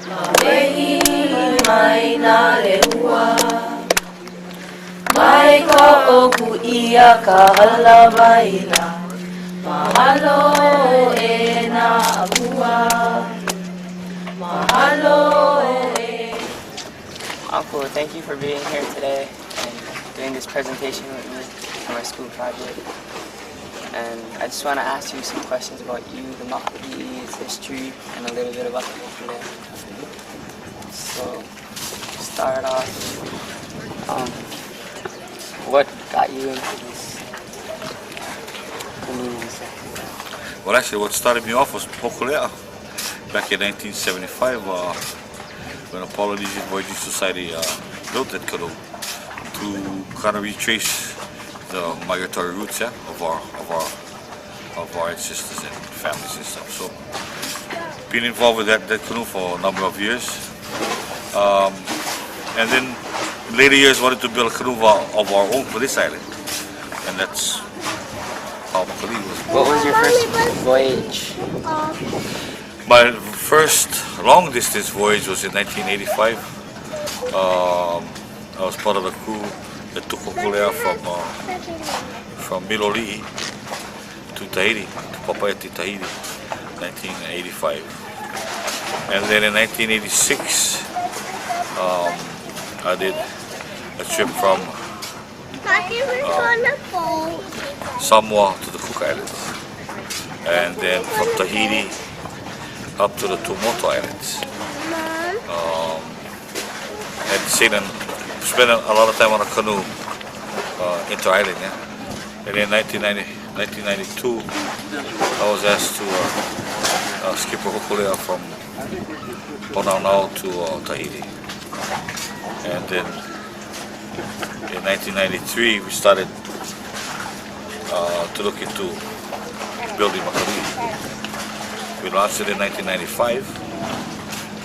Wehi mai na lehua mai ka o kuia ka hala maila mahalo e na apua mahalo e. Uncle, thank you for being here today and doing this presentation with me for my school project. And I just want to ask you some questions about you, the Makali'i, its history, and a little bit about the Kulia. So, to start off, what got you into this canoe and stuff? Well, actually, what started me off was Kulia back in 1975 when the Polynesian Voyaging Society built that canoe to kind of retrace the migratory routes of our ancestors and families and stuff. So, been involved with that canoe for a number of years, and then in later years wanted to build a canoe of our own for this island, and that's how Makali'i was. What was your first voyage? My first long distance voyage was in 1985. I was part of the crew that took Kulia from Makali'i to Tahiti, to Papaiti, Tahiti, 1985. And then in 1986, I did a trip from Samoa to the Cook Islands, and then from Tahiti up to the Tuamotu Islands. And spent a lot of time on a canoe inter-island. And in 1992, I was asked to skip a Kulia from Konawaena to Tahiti. And then in 1993, we started to look into building Makali'i. We launched it in 1995,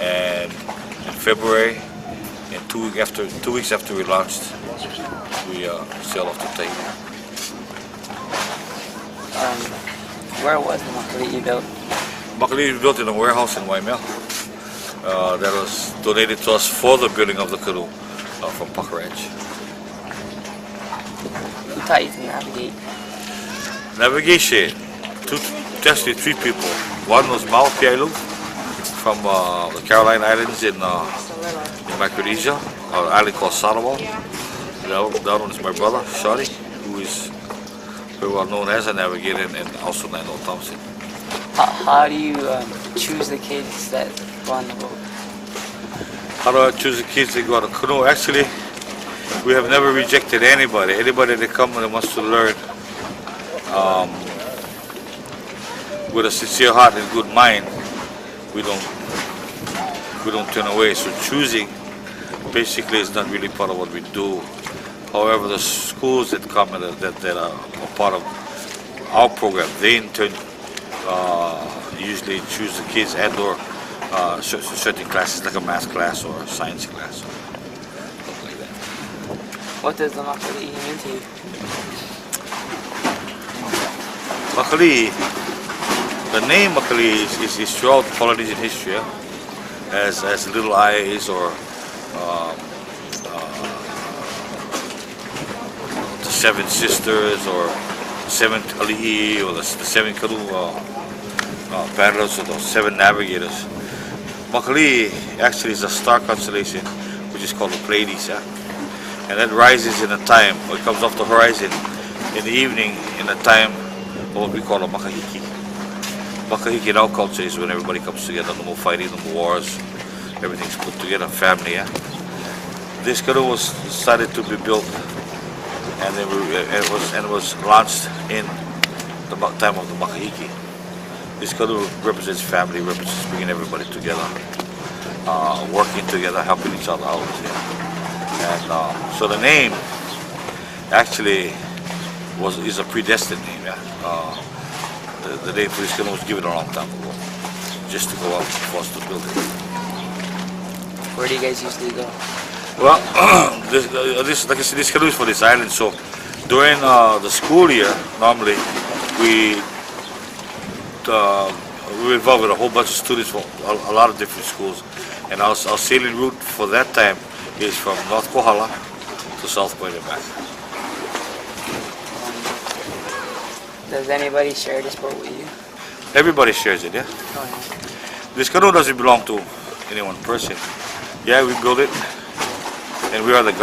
and in February, and 2 weeks after we launched, we sailed off to Tahiti. Where was the Makali'i built? Makali'i was built in a warehouse in Waimea that was donated to us for the building of the canoe from Pakaraj. Who taught you to navigate? Navigation, actually 3 people. One was Makali'i from the Caroline Islands in Micronesia, an island called Salomon. That one is my brother, Shari, who is very well known as a navigator and also Nino Thompson. How do you choose the kids that go on the boat? How do I choose the kids that go on the canoe? Actually, we have never rejected anybody. Anybody that comes and wants to learn with a sincere heart and good mind, we don't turn away. So choosing basically is not really part of what we do. However, the schools that come and that are part of our program, they in turn usually choose the kids and/or certain classes like a math class or a science class, or something like that. What does the Makali'i mean to you? Makali'i, the name Makali'i is throughout Polynesian history, as little eyes or the 7 sisters or 7 Kali'i or the 7 canoe paddlers or the 7 navigators. Makali'i actually is a star constellation which is called the Pleiades, and that rises in a time, or it comes off the horizon in the evening in a time of what we call a makahiki. Makahiki in our culture is when everybody comes together, no more fighting, no more wars, everything's put together, family. This canoe was started to be built, and then it was launched in the time of the makahiki. This canoe represents family, represents bringing everybody together, working together, helping each other out. And so the name actually is a predestined name. The name for this canoe was given a long time ago, just to go out for us to build it. Where do you guys usually go? Well, like I said, this canoe is for this island. So during the school year, normally we we're involved with a whole bunch of students from a lot of different schools, and our sailing route for that time is from North Kohala to South Point and back. Does anybody share this boat with you? Everybody shares it, yeah. This canoe doesn't belong to any one person. Yeah, we built it, and we are the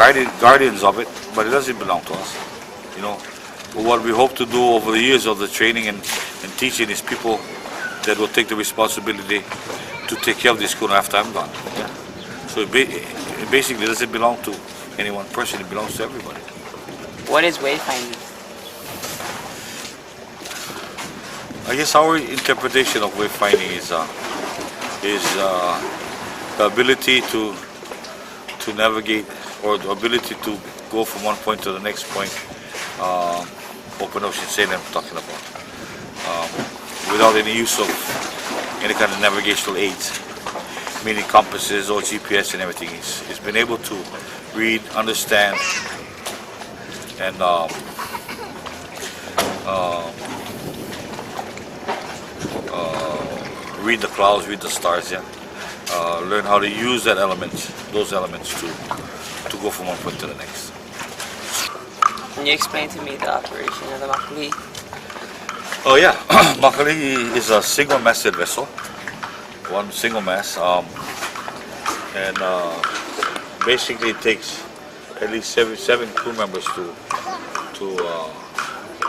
guardians of it, but it doesn't belong to us. You know, what we hope to do over the years of the training and teaching is people that will take the responsibility to take care of this canoe after I'm gone. Yeah. So it basically doesn't belong to any one person, it belongs to everybody. What is wayfinding? I guess our interpretation of wayfinding is the ability to navigate, or the ability to go from one point to the next point, open ocean sailing I'm talking about, without any use of any kind of navigational aids, meaning compasses or GPS and everything. It's been able to read, understand, and read the clouds, read the stars, yeah. Learn how to use those elements to go from one point to the next. Can you explain to me the operation of the Makali'i? Oh yeah, Makali'i is a single-masted vessel, one single mast, and basically it takes at least seven crew members to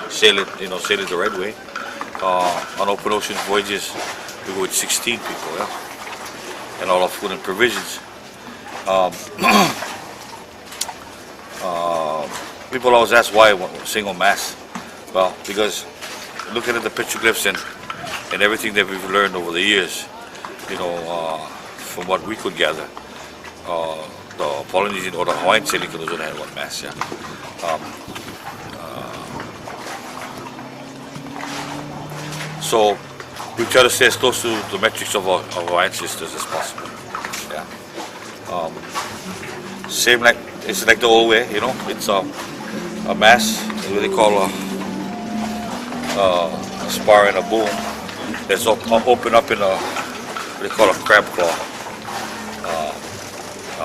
sail it, sail it the right way. On open ocean voyages, we go with 16 people, yeah, and all our food and provisions. People always ask why single mast. Well, because looking at the petroglyphs and everything that we've learned over the years, from what we could gather, the Polynesian or the Hawaiian sailing canoes only had one mast, yeah. So we try to stay as close to the metrics of our ancestors as possible. Yeah. Same like it's like the old way, It's a mast, what they call a spar and a boom. That's open up in what they call a crab claw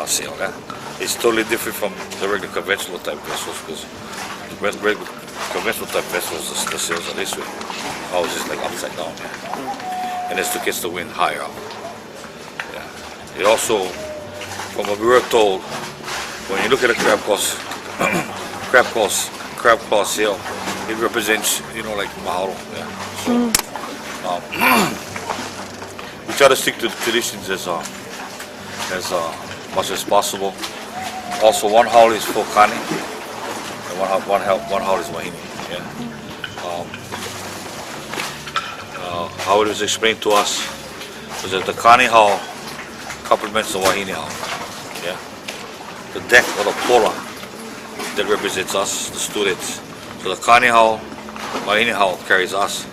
sail. Yeah. It's totally different from the regular conventional type vessels, because regular conventional type vessels, the sails are this way. Ours is like upside down, yeah. And it's to catch the wind higher up. Yeah. It also, from what we were told, when you look at a crab claw sail, it represents, like mahalo. Yeah. So we try to stick to the traditions as much as possible. Also, one hull is for kani, and one hull is wahine. Yeah. How it was explained to us was that the kani hull complements the wahine hull. Yeah. The deck or the pola that represents us, the students. So the kani hull, wahine hull carries us,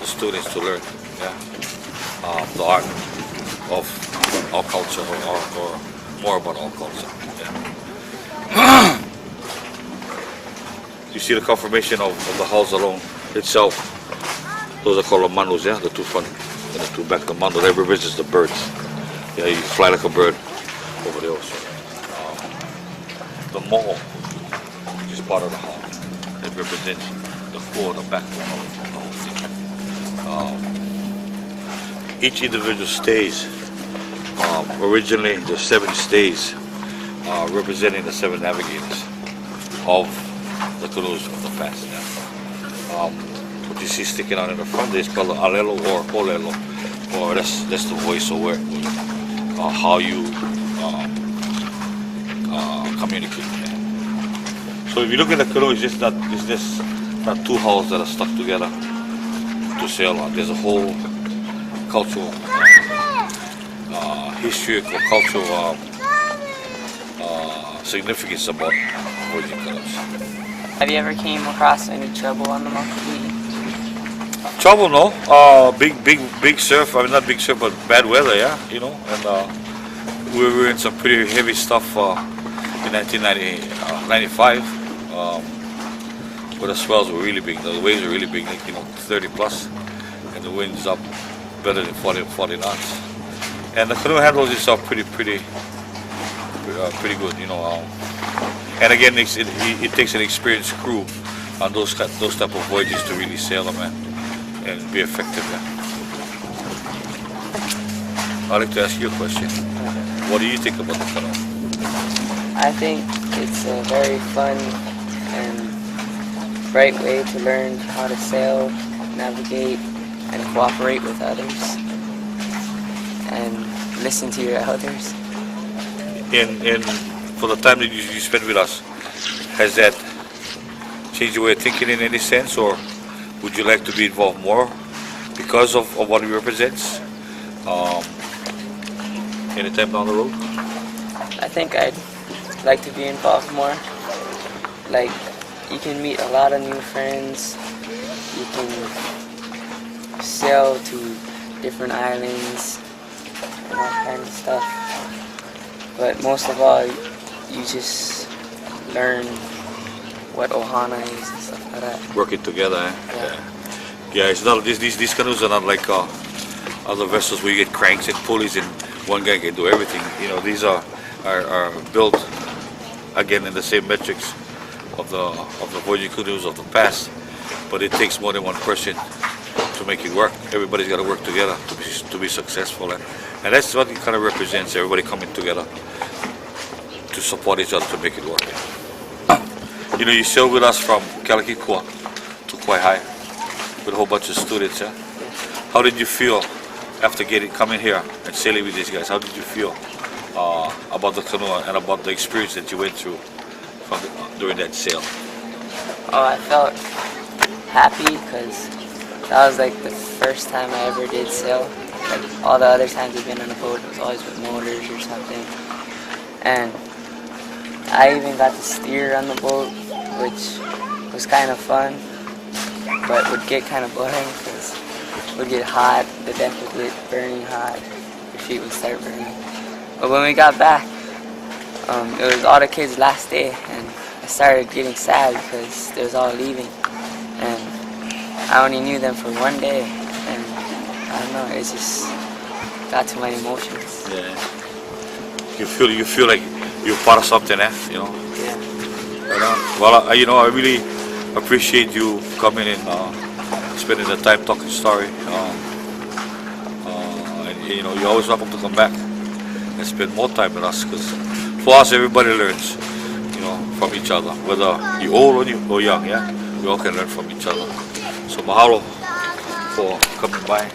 the students, to learn. Yeah. The art of our culture, or more about our culture. Yeah. You see the conformation of the hulls alone itself. Those are called the manus, yeah, the two front and the two back. The manu, that represents the birds. Yeah, you fly like a bird over the ocean. The mo'o, which is part of the hull, it represents the core, the backbone of the whole thing. Each individual stays, originally there's 7 stays, representing the 7 navigators of the canoes of the past. Yeah. What you see sticking out in the front is called the alelo or olelo, or that's the voice of how you communicate. Yeah. So if you look at the canoe, it's just not 2 hulls that are stuck together to sail on. There's a whole cultural history or cultural significance about voyaging canoes. Have you ever came across any trouble on the Makali'i? Trouble, no. Big surf. I mean, not big surf, but bad weather. Yeah, And we were in some pretty heavy stuff in 1995, where the swells were really big. The waves were really big, like 30 plus, and the wind's up better than 40 knots. And the canoe handles itself pretty good, you know. And again, it takes an experienced crew on those type of voyages to really sail them and be effective. I'd like to ask you a question. What do you think about the canoe? I think it's a very fun and bright way to learn how to sail, navigate, and cooperate with others, and listen to your elders. And for the time that you spent with us, has that changed your way of thinking in any sense, or would you like to be involved more because of what it represents anytime down the road? I think I'd like to be involved more. Like, you can meet a lot of new friends, you can sail to different islands and all kinds of stuff. But most of all, you just learn what ohana is and stuff like that. Working together, eh? Yeah, it's not these canoes are not like other vessels where you get cranks and pulleys and one guy can do everything. You know, these are built again in the same metrics of the voyaging canoes of the past, but it takes more than one person to make it work. Everybody's got to work together to be successful, and that's what it kind of represents. Everybody coming together to support each other to make it work. You know, you sailed with us from Makali'i to Kauai with a whole bunch of students. Yeah? How did you feel after coming here and sailing with these guys? How did you feel about the canoe and about the experience that you went through during that sail? Oh, I felt happy because that was like the first time I ever did sail. Like all the other times I've been on a boat, it was always with motors or something. And I even got to steer on the boat, which was kind of fun, but would get kind of boring because it would get hot, the deck would get burning hot, your feet would start burning. But when we got back, it was all the kids' last day, and I started getting sad because they was all leaving, and I only knew them for one day, and I don't know, it just got to my emotions. Yeah. You feel like you're part of something, eh? You know. Yeah. Right on. Well, you know, I really appreciate you coming and spending the time talking story. And you know, you're always welcome to come back and spend more time with us, because for us, everybody learns, you know, from each other, whether you're old or young. Yeah, we all can learn from each other. So mahalo for coming by.